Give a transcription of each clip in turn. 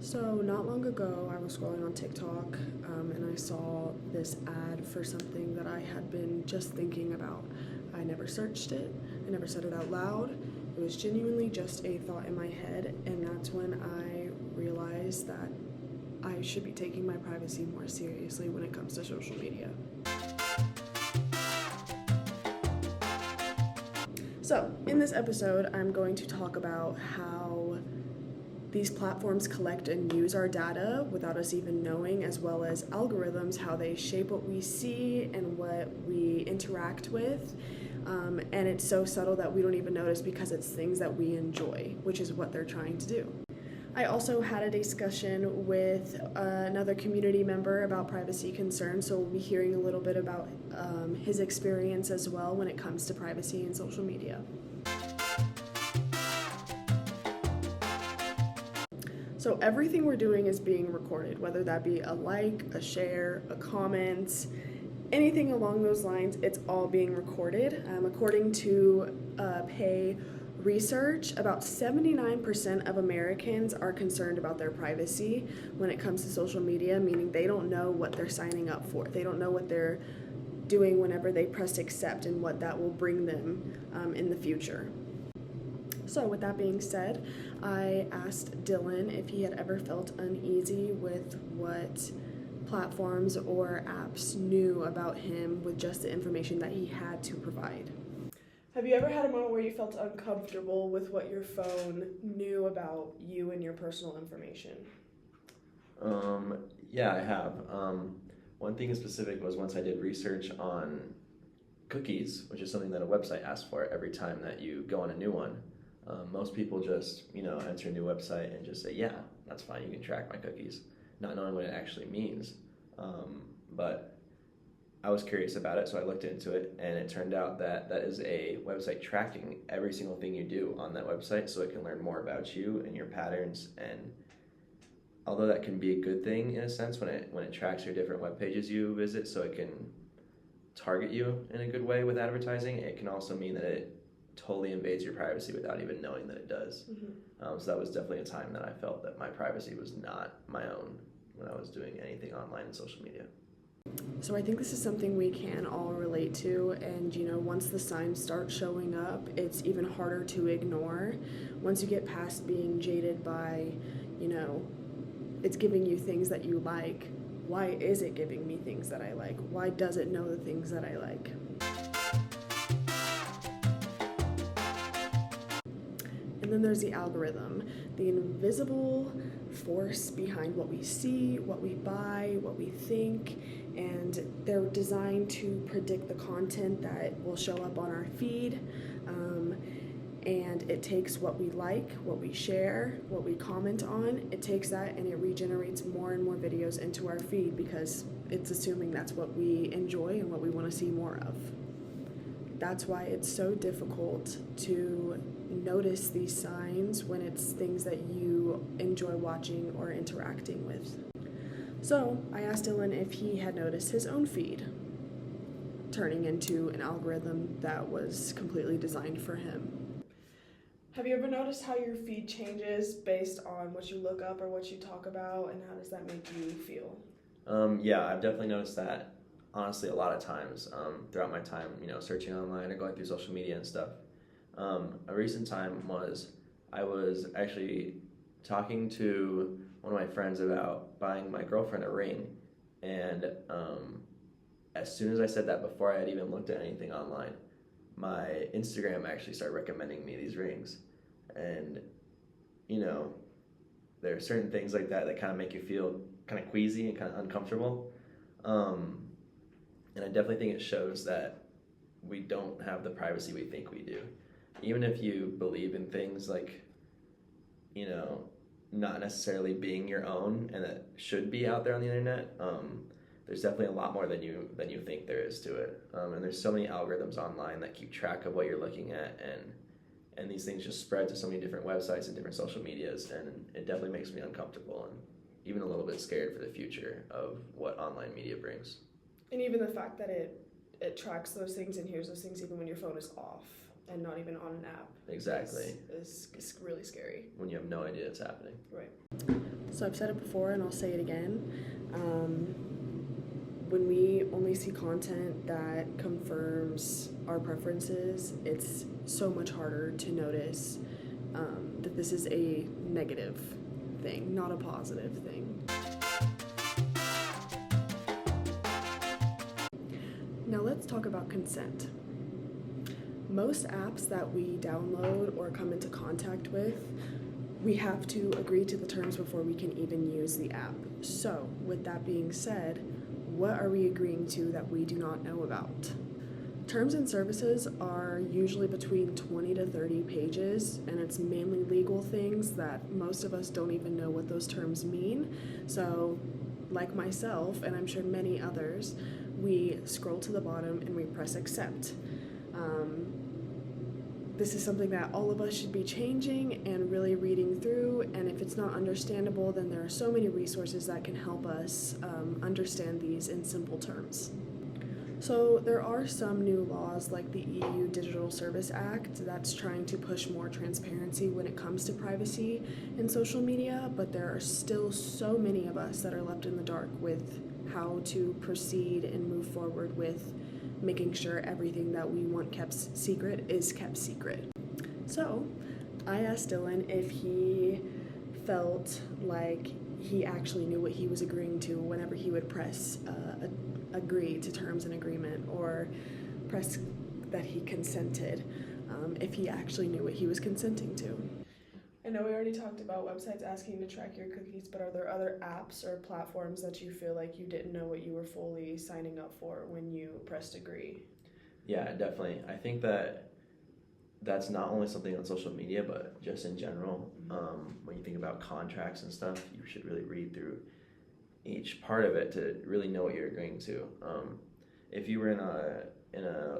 So not long ago, I was scrolling on TikTok and I saw this ad for something that I had been just thinking about. I never searched it, I never said it out loud. It was genuinely just a thought in my head, and that's when I realized that I should be taking my privacy more seriously when it comes to social media. So, in this episode, I'm going to talk about how these platforms collect and use our data without us even knowing, as well as algorithms, how they shape what we see and what we interact with. And it's so subtle that we don't even notice because it's things that we enjoy, which is what they're trying to do. I also had a discussion with another community member about privacy concerns, so we'll be hearing a little bit about his experience as well when it comes to privacy and social media. So everything we're doing is being recorded, whether that be a like, a share, a comment, anything along those lines, it's all being recorded. According to Pay Research, about 79% of Americans are concerned about their privacy when it comes to social media, meaning they don't know what they're signing up for. They don't know what they're doing whenever they press accept and what that will bring them in the future. So with that being said, I asked Dylan if he had ever felt uneasy with what platforms or apps knew about him with just the information that he had to provide. Have you ever had a moment where you felt uncomfortable with what your phone knew about you and your personal information? Yeah, I have. One thing in specific was once I did research on cookies, which is something that a website asks for every time that you go on a new one. Most people just, enter a new website and just say, yeah, that's fine, you can track my cookies, not knowing what it actually means. But I was curious about it, so I looked into it, and it turned out that that is a website tracking every single thing you do on that website, so it can learn more about you and your patterns. And although that can be a good thing in a sense when it tracks your different web pages you visit, so it can target you in a good way with advertising, it can also mean that it totally invades your privacy without even knowing that it does. Mm-hmm. So that was definitely a time that I felt that my privacy was not my own when I was doing anything online and social media. So I think this is something we can all relate to, and once the signs start showing up, it's even harder to ignore. Once you get past being jaded by, it's giving you things that you like. Why is it giving me things that I like? Why does it know the things that I like? And then there's the algorithm, the invisible force behind what we see, what we buy, what we think, and they're designed to predict the content that will show up on our feed. And it takes what we like, what we share, what we comment on, it takes that and it regenerates more and more videos into our feed because it's assuming that's what we enjoy and what we want to see more of. That's why it's so difficult to notice these signs when it's things that you enjoy watching or interacting with. So I asked Dylan if he had noticed his own feed turning into an algorithm that was completely designed for him. Have you ever noticed how your feed changes based on what you look up or what you talk about, and how does that make you feel? Yeah, I've definitely noticed that, honestly, a lot of times throughout my time, searching online or going through social media and stuff. A recent time was I was actually talking to one of my friends about buying my girlfriend a ring, and as soon as I said that, before I had even looked at anything online, my Instagram actually started recommending me these rings. And there are certain things like that that kind of make you feel kind of queasy and kind of uncomfortable. And I definitely think it shows that we don't have the privacy we think we do. Even if you believe in things like, not necessarily being your own and that should be out there on the internet, there's definitely a lot more than you think there is to it. And there's so many algorithms online that keep track of what you're looking at, and these things just spread to so many different websites and different social medias, and it definitely makes me uncomfortable and even a little bit scared for the future of what online media brings. And even the fact that it tracks those things and hears those things even when your phone is off and not even on an app. Exactly. Is really scary. When you have no idea it's happening. Right. So I've said it before and I'll say it again. When we only see content that confirms our preferences, it's so much harder to notice that this is a negative thing, not a positive thing. Now let's talk about consent. Most apps that we download or come into contact with, we have to agree to the terms before we can even use the app. So, with that being said, what are we agreeing to that we do not know about? Terms and services are usually between 20 to 30 pages, and it's mainly legal things that most of us don't even know what those terms mean. So, like myself, and I'm sure many others, we scroll to the bottom and we press accept. This is something that all of us should be changing and really reading through, and if it's not understandable, then there are so many resources that can help us understand these in simple terms. So there are some new laws like the EU Digital Service Act that's trying to push more transparency when it comes to privacy in social media, but there are still so many of us that are left in the dark with how to proceed and move forward with making sure everything that we want kept secret is kept secret. So I asked Dylan if he felt like he actually knew what he was agreeing to whenever he would press agree to terms and agreement or press that he consented, if he actually knew what he was consenting to. I know we already talked about websites asking to track your cookies, but are there other apps or platforms that you feel like you didn't know what you were fully signing up for when you pressed agree? Yeah, definitely. I think that's not only something on social media, but just in general. When you think about contracts and stuff, you should really read through each part of it to really know what you're agreeing to. If you were in a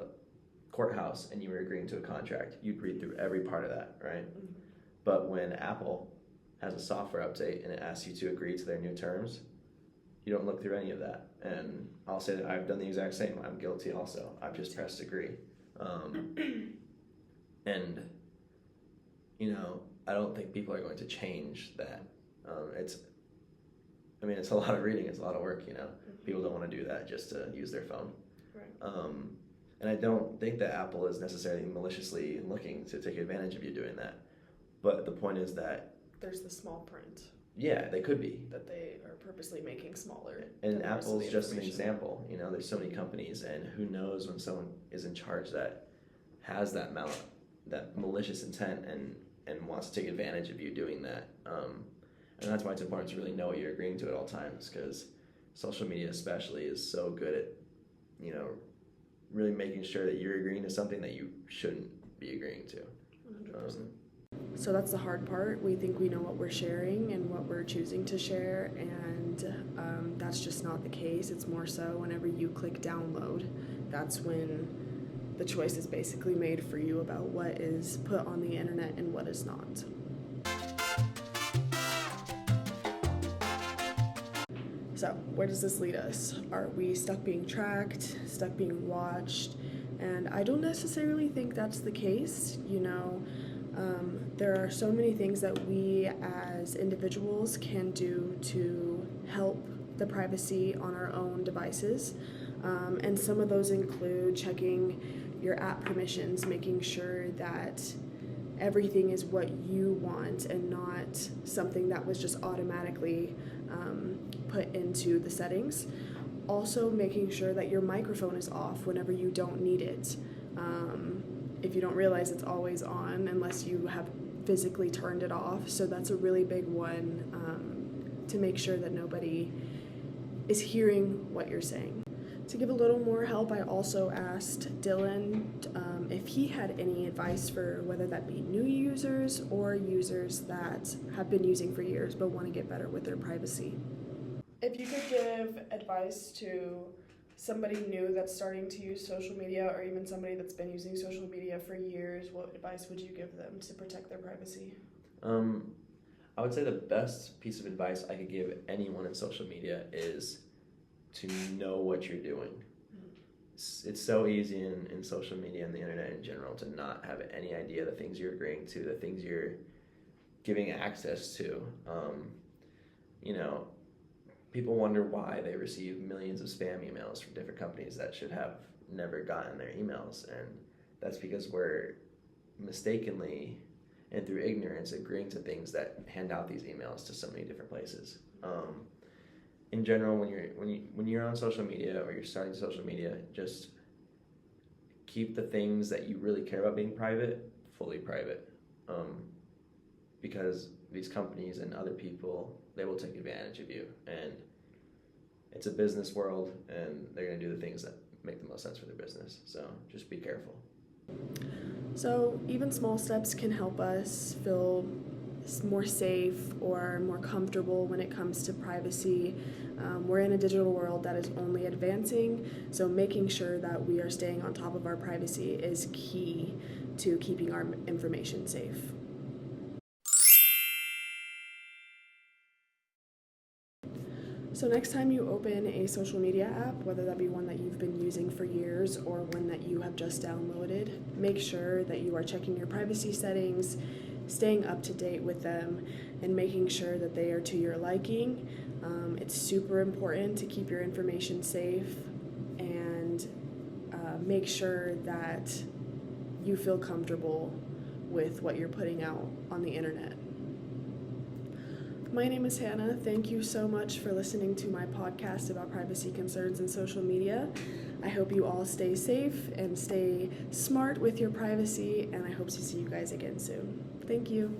courthouse and you were agreeing to a contract, you'd read through every part of that, right? Mm-hmm. But when Apple has a software update and it asks you to agree to their new terms, you don't look through any of that. And I'll say that I've done the exact same. I'm guilty also. I've just pressed agree. And, I don't think people are going to change that. It's a lot of reading. It's a lot of work, Mm-hmm. People don't want to do that just to use their phone. Right. And I don't think that Apple is necessarily maliciously looking to take advantage of you doing that. But the point is that there's the small print. Yeah, they could be. That they are purposely making smaller. And Apple's just an example. There's so many companies, and who knows when someone is in charge that has that malicious intent and wants to take advantage of you doing that. And that's why it's important to really know what you're agreeing to at all times, because social media especially is so good at, really making sure that you're agreeing to something that you shouldn't be agreeing to. 100%. So that's the hard part. We think we know what we're sharing and what we're choosing to share, and that's just not the case. It's more so whenever you click download, that's when the choice is basically made for you about what is put on the internet and what is not. So where does this lead us? Are we stuck being tracked, stuck being watched? And I don't necessarily think that's the case. There are so many things that we as individuals can do to help the privacy on our own devices. And some of those include checking your app permissions, making sure that everything is what you want and not something that was just automatically put into the settings. Also making sure that your microphone is off whenever you don't need it. If you don't realize it's always on unless you have physically turned it off. So that's a really big one, to make sure that nobody is hearing what you're saying. To give a little more help, I also asked Dylan if he had any advice for whether that be new users or users that have been using for years but want to get better with their privacy. If you could give advice to somebody new that's starting to use social media, or even somebody that's been using social media for years, what advice would you give them to protect their privacy? I would say the best piece of advice I could give anyone in social media is to know what you're doing. It's so easy in social media and the internet in general to not have any idea the things you're agreeing to, the things you're giving access to. people wonder why they receive millions of spam emails from different companies that should have never gotten their emails. And that's because we're mistakenly and through ignorance agreeing to things that hand out these emails to so many different places. In general, when you're on social media or you're starting social media, just keep the things that you really care about being private fully private, because these companies and other people, they will take advantage of you, and it's a business world, and they're going to do the things that make the most sense for their business. So just be careful. So even small steps can help us feel more safe or more comfortable when it comes to privacy. We're in a digital world that is only advancing, so making sure that we are staying on top of our privacy is key to keeping our information safe. So next time you open a social media app, whether that be one that you've been using for years or one that you have just downloaded, make sure that you are checking your privacy settings, staying up to date with them, and making sure that they are to your liking. It's super important to keep your information safe and make sure that you feel comfortable with what you're putting out on the internet. My name is Hannah. Thank you so much for listening to my podcast about privacy concerns in social media. I hope you all stay safe and stay smart with your privacy, and I hope to see you guys again soon. Thank you.